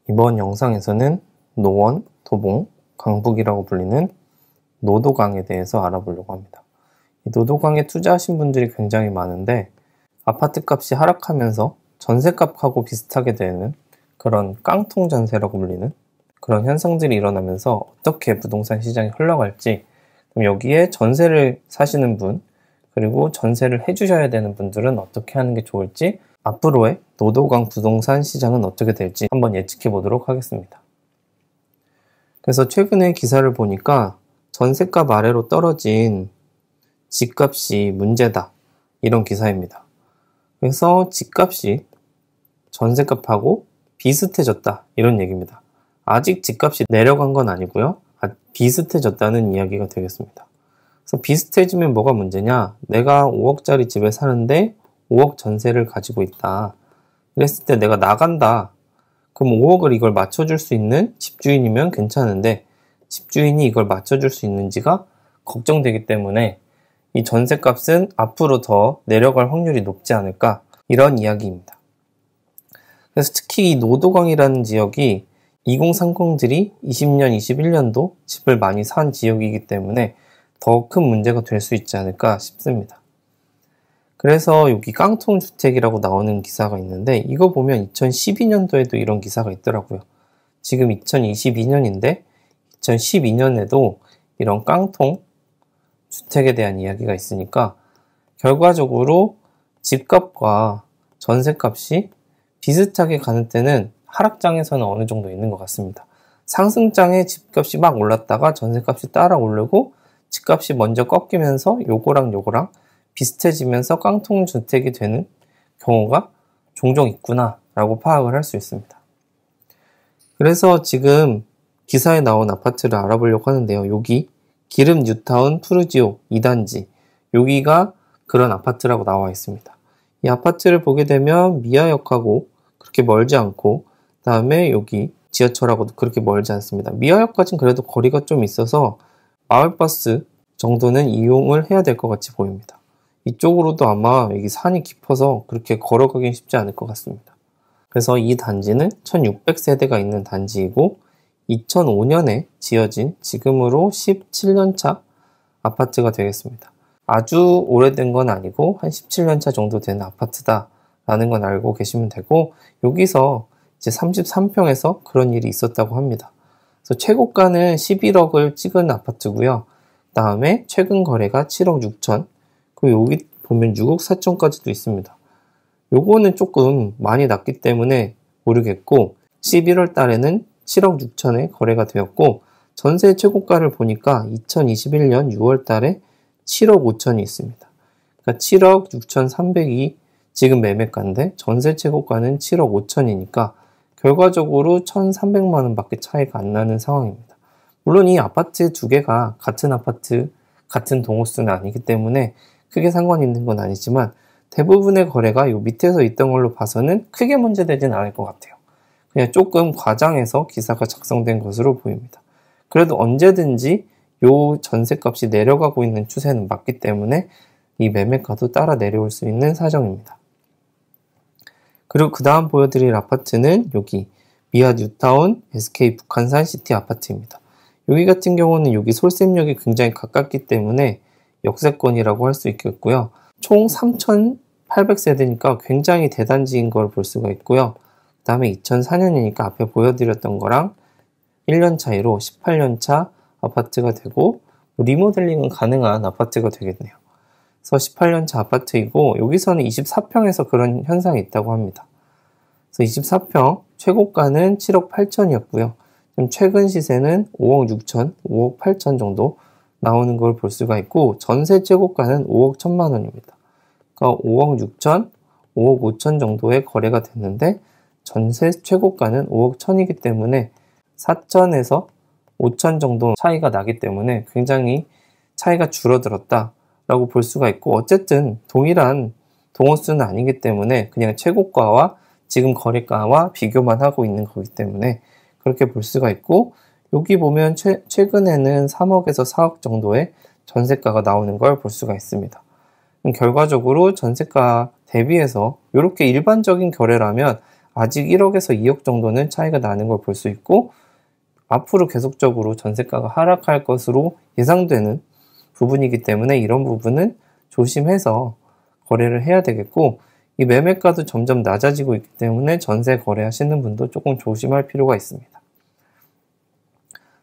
이번 영상에서는 노원, 도봉, 강북이라고 불리는 노도강에 대해서 알아보려고 합니다. 이 노도강에 투자하신 분들이 굉장히 많은데 아파트 값이 하락하면서 전세값하고 비슷하게 되는 그런 깡통 전세라고 불리는 그런 현상들이 일어나면서 어떻게 부동산 시장이 흘러갈지, 그럼 여기에 전세를 사시는 분 그리고 전세를 해주셔야 되는 분들은 어떻게 하는 게 좋을지, 앞으로의 노도강 부동산 시장은 어떻게 될지 한번 예측해 보도록 하겠습니다. 그래서 최근에 기사를 보니까 전세값 아래로 떨어진 집값이 문제다, 이런 기사입니다. 그래서 집값이 전세값하고 비슷해졌다, 이런 얘기입니다. 아직 집값이 내려간 건 아니고요, 비슷해졌다는 이야기가 되겠습니다. 그래서 비슷해지면 뭐가 문제냐, 내가 5억짜리 집에 사는데 5억 전세를 가지고 있다. 그랬을 때 내가 나간다. 그럼 5억을 이걸 맞춰줄 수 있는 집주인이면 괜찮은데 집주인이 이걸 맞춰줄 수 있는지가 걱정되기 때문에 이 전세값은 앞으로 더 내려갈 확률이 높지 않을까, 이런 이야기입니다. 그래서 특히 이 노도강이라는 지역이 2030들이 20년, 21년도 집을 많이 산 지역이기 때문에 더 큰 문제가 될 수 있지 않을까 싶습니다. 그래서 여기 깡통주택이라고 나오는 기사가 있는데, 이거 보면 2012년도에도 이런 기사가 있더라고요. 지금 2022년인데 2012년에도 이런 깡통주택에 대한 이야기가 있으니까 결과적으로 집값과 전세값이 비슷하게 가는 때는 하락장에서는 어느 정도 있는 것 같습니다. 상승장에 집값이 막 올랐다가 전세값이 따라 오르고 집값이 먼저 꺾이면서 요거랑 비슷해지면서 깡통주택이 되는 경우가 종종 있구나 라고 파악을 할 수 있습니다. 그래서 지금 기사에 나온 아파트를 알아보려고 하는데요. 여기 기름 뉴타운 푸르지오 2단지, 여기가 그런 아파트라고 나와 있습니다. 이 아파트를 보게 되면 미아역하고 그렇게 멀지 않고, 그 다음에 여기 지하철하고도 그렇게 멀지 않습니다. 미아역까지는 그래도 거리가 좀 있어서 마을버스 정도는 이용을 해야 될 것 같이 보입니다. 이쪽으로도 아마 여기 산이 깊어서 그렇게 걸어가긴 쉽지 않을 것 같습니다. 그래서 이 단지는 1600세대가 있는 단지이고 2005년에 지어진 지금으로 17년차 아파트가 되겠습니다. 아주 오래된 건 아니고 한 17년차 정도 되는 아파트다 라는 건 알고 계시면 되고, 여기서 이제 33평에서 그런 일이 있었다고 합니다. 그래서 최고가는 11억을 찍은 아파트고요. 그 다음에 최근 거래가 7억 6천, 그리고 여기 보면 6억 4천까지도 있습니다. 요거는 조금 많이 낮기 때문에 모르겠고, 11월 달에는 7억 6천에 거래가 되었고, 전세 최고가를 보니까 2021년 6월 달에 7억 5천이 있습니다. 그러니까 7억 6천 3백이 지금 매매가인데 전세 최고가는 7억 5천이니까 결과적으로 1,300만 원 밖에 차이가 안 나는 상황입니다. 물론 이 아파트 두 개가 같은 아파트, 같은 동호수는 아니기 때문에 크게 상관이 있는 건 아니지만 대부분의 거래가 요 밑에서 있던 걸로 봐서는 크게 문제되진 않을 것 같아요. 그냥 조금 과장해서 기사가 작성된 것으로 보입니다. 그래도 언제든지 요 전세값이 내려가고 있는 추세는 맞기 때문에 이 매매가도 따라 내려올 수 있는 사정입니다. 그리고 그 다음 보여드릴 아파트는 여기 미아 뉴타운 SK 북한산 시티 아파트입니다. 여기 같은 경우는 여기 솔샘역이 굉장히 가깝기 때문에 역세권이라고 할 수 있겠고요. 총 3,800세대니까 굉장히 대단지인 걸 볼 수가 있고요. 그 다음에 2004년이니까 앞에 보여드렸던 거랑 1년 차이로 18년차 아파트가 되고, 리모델링은 가능한 아파트가 되겠네요. 그래서 18년차 아파트이고 여기서는 24평에서 그런 현상이 있다고 합니다. 그래서 24평 최고가는 7억 8천이었고요. 최근 시세는 5억 6천, 5억 8천 정도 나오는 걸 볼 수가 있고, 전세 최고가는 5억 1천만 원입니다. 그러니까 5억 6천, 5억 5천 정도의 거래가 됐는데 전세 최고가는 5억 1천이기 때문에 4천에서 5천 정도 차이가 나기 때문에 굉장히 차이가 줄어들었다 라고 볼 수가 있고, 어쨌든 동일한 동호수는 아니기 때문에 그냥 최고가와 지금 거래가와 비교만 하고 있는 거기 때문에 그렇게 볼 수가 있고, 여기 보면 최근에는 3억에서 4억 정도의 전세가가 나오는 걸 볼 수가 있습니다. 결과적으로 전세가 대비해서 이렇게 일반적인 거래라면 아직 1억에서 2억 정도는 차이가 나는 걸 볼 수 있고, 앞으로 계속적으로 전세가가 하락할 것으로 예상되는 부분이기 때문에 이런 부분은 조심해서 거래를 해야 되겠고, 이 매매가도 점점 낮아지고 있기 때문에 전세 거래하시는 분도 조금 조심할 필요가 있습니다.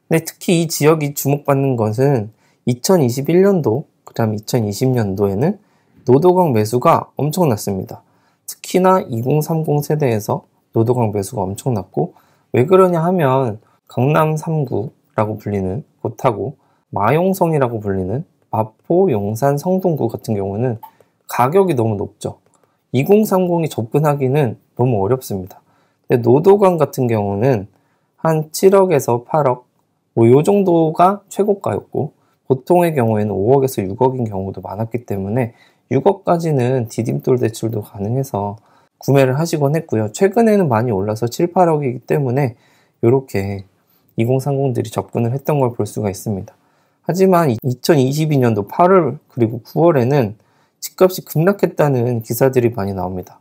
근데 특히 이 지역이 주목받는 것은 2021년도, 그 다음 2020년도에는 노도강 매수가 엄청났습니다. 특히나 2030 세대에서 노도강 매수가 엄청났고, 왜 그러냐 하면 강남 3구라고 불리는 곳하고 마용성이라고 불리는 마포, 용산, 성동구 같은 경우는 가격이 너무 높죠. 2030이 접근하기는 너무 어렵습니다. 근데 노도강 같은 경우는 한 7억에서 8억, 요 정도가 최고가였고, 보통의 경우에는 5억에서 6억인 경우도 많았기 때문에 6억까지는 디딤돌 대출도 가능해서 구매를 하시곤 했고요. 최근에는 많이 올라서 7, 8억이기 때문에 이렇게 2030들이 접근을 했던 걸 볼 수가 있습니다. 하지만 2022년도 8월 그리고 9월에는 집값이 급락했다는 기사들이 많이 나옵니다.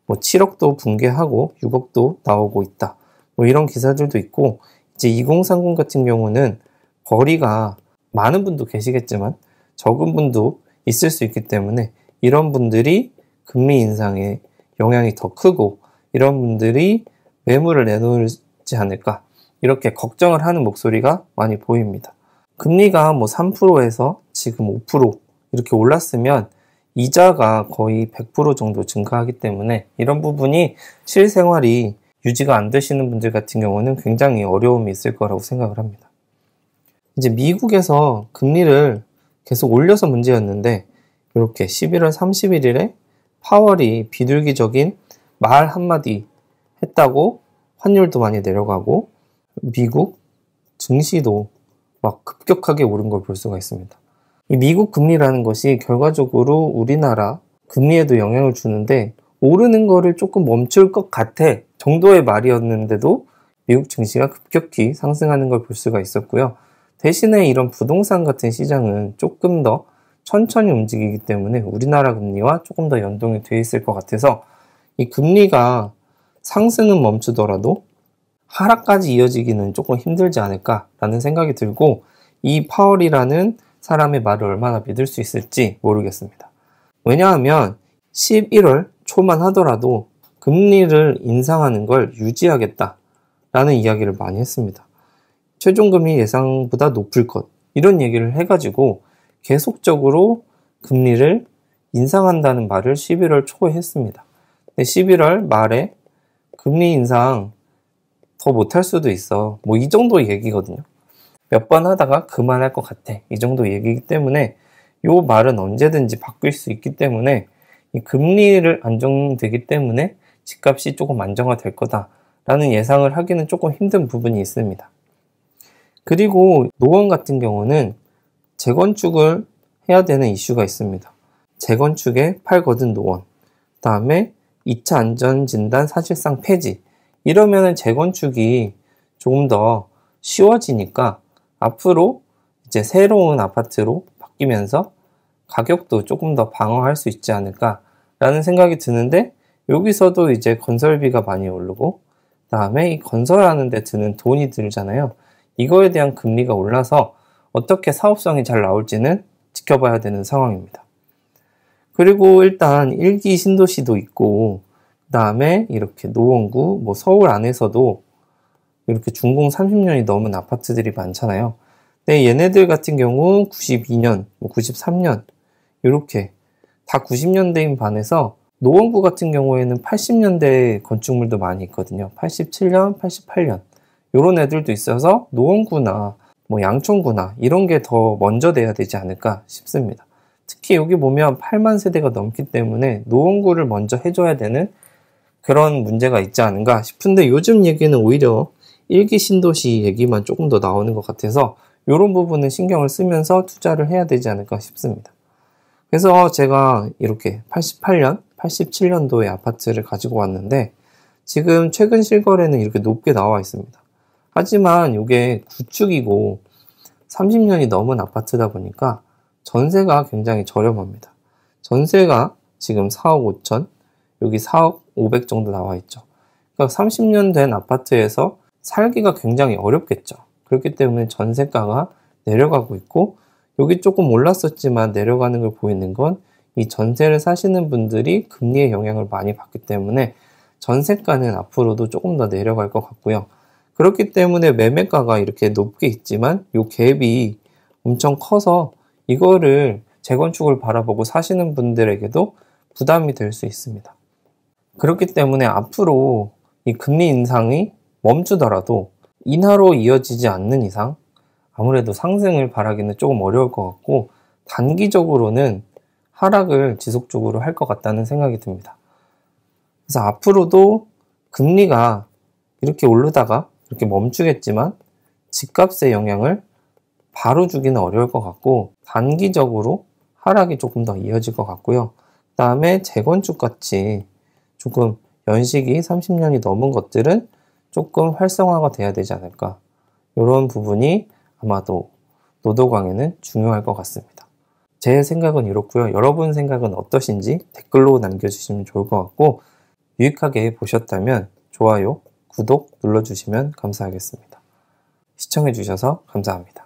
7억도 붕괴하고 6억도 나오고 있다. 이런 기사들도 있고, 이제 2030 같은 경우는 거리가 많은 분도 계시겠지만 적은 분도 있을 수 있기 때문에 이런 분들이 금리 인상에 영향이 더 크고 이런 분들이 매물을 내놓지 않을까, 이렇게 걱정을 하는 목소리가 많이 보입니다. 금리가 3%에서 지금 5% 이렇게 올랐으면 이자가 거의 100% 정도 증가하기 때문에 이런 부분이 실생활이 유지가 안 되시는 분들 같은 경우는 굉장히 어려움이 있을 거라고 생각을 합니다. 이제 미국에서 금리를 계속 올려서 문제였는데, 이렇게 11월 31일에 파월이 비둘기적인 말 한마디 했다고 환율도 많이 내려가고 미국 증시도 막 급격하게 오른 걸 볼 수가 있습니다. 이 미국 금리라는 것이 결과적으로 우리나라 금리에도 영향을 주는데, 오르는 거를 조금 멈출 것 같아 정도의 말이었는데도 미국 증시가 급격히 상승하는 걸 볼 수가 있었고요. 대신에 이런 부동산 같은 시장은 조금 더 천천히 움직이기 때문에 우리나라 금리와 조금 더 연동이 돼 있을 것 같아서 이 금리가 상승은 멈추더라도 하락까지 이어지기는 조금 힘들지 않을까라는 생각이 들고, 이 파월이라는 사람의 말을 얼마나 믿을 수 있을지 모르겠습니다. 왜냐하면 11월 초만 하더라도 금리를 인상하는 걸 유지하겠다라는 이야기를 많이 했습니다. 최종금리 예상보다 높을 것, 이런 얘기를 해가지고 계속적으로 금리를 인상한다는 말을 11월 초에 했습니다. 근데 11월 말에 금리 인상 더 못할 수도 있어, 이 정도 얘기거든요. 몇 번 하다가 그만할 것 같아, 이 정도 얘기이기 때문에 이 말은 언제든지 바뀔 수 있기 때문에 이 금리를 안정되기 때문에 집값이 조금 안정화될 거다라는 예상을 하기는 조금 힘든 부분이 있습니다. 그리고 노원 같은 경우는 재건축을 해야 되는 이슈가 있습니다. 재건축에 팔거든 노원, 그 다음에 2차 안전진단 사실상 폐지, 이러면은 재건축이 조금 더 쉬워지니까 앞으로 이제 새로운 아파트로 바뀌면서 가격도 조금 더 방어할 수 있지 않을까라는 생각이 드는데, 여기서도 이제 건설비가 많이 오르고 그 다음에 이 건설하는 데 드는 돈이 들잖아요. 이거에 대한 금리가 올라서 어떻게 사업성이 잘 나올지는 지켜봐야 되는 상황입니다. 그리고 일단 1기 신도시도 있고, 그 다음에 이렇게 노원구, 서울 안에서도 이렇게 준공 30년이 넘은 아파트들이 많잖아요. 근데 얘네들 같은 경우 92년, 93년 이렇게 다 90년대인 반해서 노원구 같은 경우에는 80년대 건축물도 많이 있거든요. 87년, 88년 이런 애들도 있어서 노원구나 양천구나 이런 게 더 먼저 돼야 되지 않을까 싶습니다. 특히 여기 보면 8만 세대가 넘기 때문에 노원구를 먼저 해줘야 되는 그런 문제가 있지 않은가 싶은데, 요즘 얘기는 오히려 1기 신도시 얘기만 조금 더 나오는 것 같아서 이런 부분은 신경을 쓰면서 투자를 해야 되지 않을까 싶습니다. 그래서 제가 이렇게 88년, 87년도의 아파트를 가지고 왔는데, 지금 최근 실거래는 이렇게 높게 나와 있습니다. 하지만 이게 구축이고 30년이 넘은 아파트다 보니까 전세가 굉장히 저렴합니다. 전세가 지금 4억 5천, 여기 4억 5백 정도 나와 있죠. 그러니까 30년 된 아파트에서 살기가 굉장히 어렵겠죠. 그렇기 때문에 전세가가 내려가고 있고, 여기 조금 올랐었지만 내려가는 걸 보이는 건 이 전세를 사시는 분들이 금리의 영향을 많이 받기 때문에 전세가는 앞으로도 조금 더 내려갈 것 같고요. 그렇기 때문에 매매가가 이렇게 높게 있지만 이 갭이 엄청 커서 이거를 재건축을 바라보고 사시는 분들에게도 부담이 될 수 있습니다. 그렇기 때문에 앞으로 이 금리 인상이 멈추더라도 인하로 이어지지 않는 이상 아무래도 상승을 바라기는 조금 어려울 것 같고, 단기적으로는 하락을 지속적으로 할 것 같다는 생각이 듭니다. 그래서 앞으로도 금리가 이렇게 오르다가 이렇게 멈추겠지만 집값의 영향을 바로 주기는 어려울 것 같고, 단기적으로 하락이 조금 더 이어질 것 같고요. 그 다음에 재건축 같이 조금 연식이 30년이 넘은 것들은 조금 활성화가 돼야 되지 않을까, 이런 부분이 아마도 노도강에는 중요할 것 같습니다. 제 생각은 이렇고요. 여러분 생각은 어떠신지 댓글로 남겨주시면 좋을 것 같고, 유익하게 보셨다면 좋아요, 구독 눌러주시면 감사하겠습니다. 시청해주셔서 감사합니다.